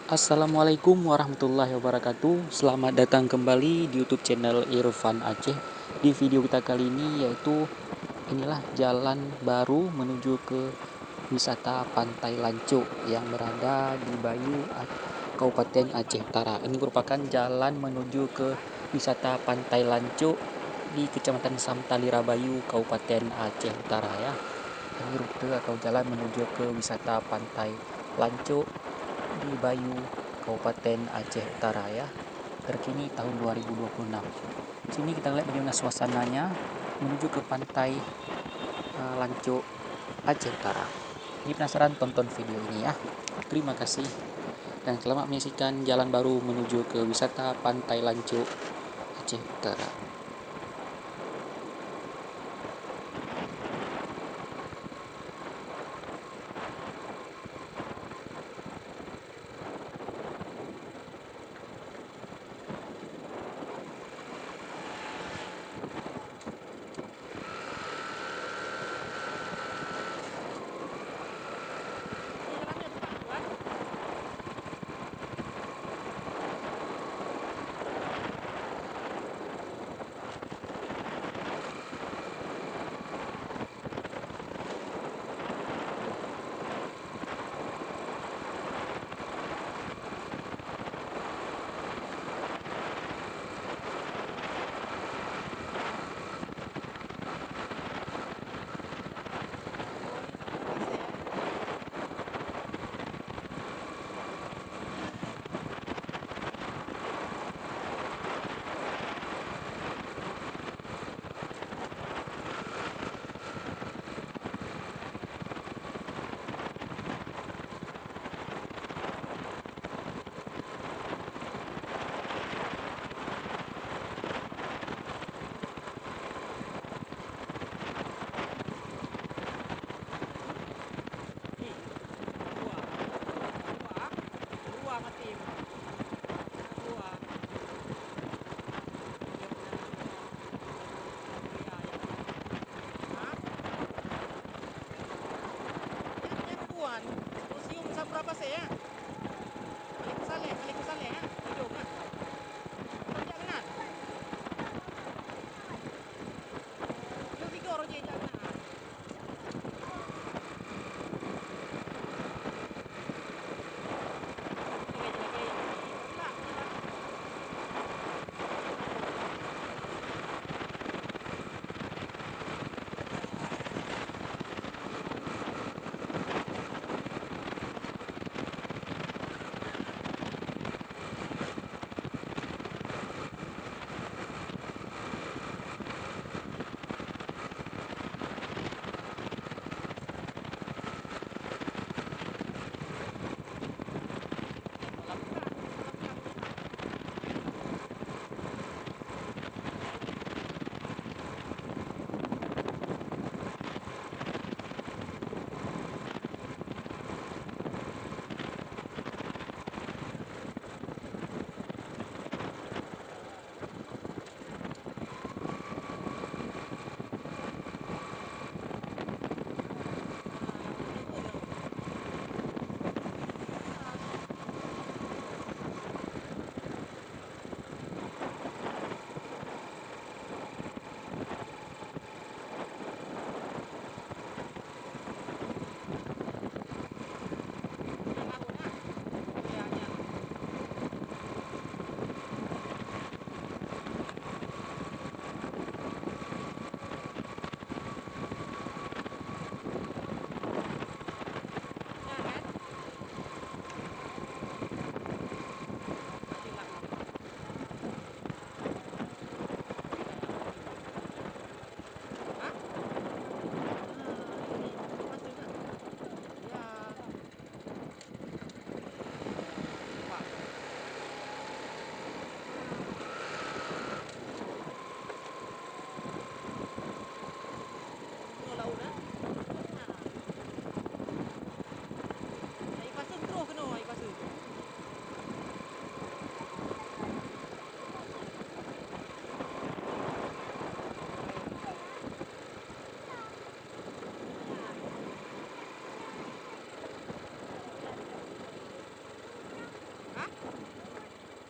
Assalamualaikum warahmatullahi wabarakatuh. Selamat datang kembali di YouTube channel Irfan Aceh. Di video kita kali ini yaitu inilah jalan baru menuju ke wisata Pantai Lanco yang berada di Bayu, Kabupaten Aceh Utara. Ini merupakan jalan menuju ke wisata Pantai Lanco di Kecamatan Samtalira Bayu, Kabupaten Aceh Utara ya. Ini rute atau jalan menuju ke wisata Pantai Lanco di Bayu, Kabupaten Aceh Utara ya. Terkini tahun 2026. Sini kita lihat bagaimana suasananya menuju ke pantai Lanco Aceh Utara. Ini penasaran, tonton video ini ya. Terima kasih dan selamat menyaksikan jalan baru menuju ke wisata Pantai Lanco Aceh Utara. Museum Sabra Pasir ya. Balik ke Saleh ya. Hidung kan. Rojak kan. Lu tiga rojak jangan.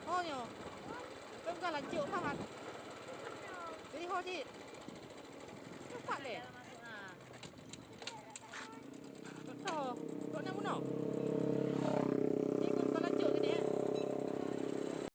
Ho nyo. Kan bukan lancip pahat. Jadi ho cik. Cepat deh.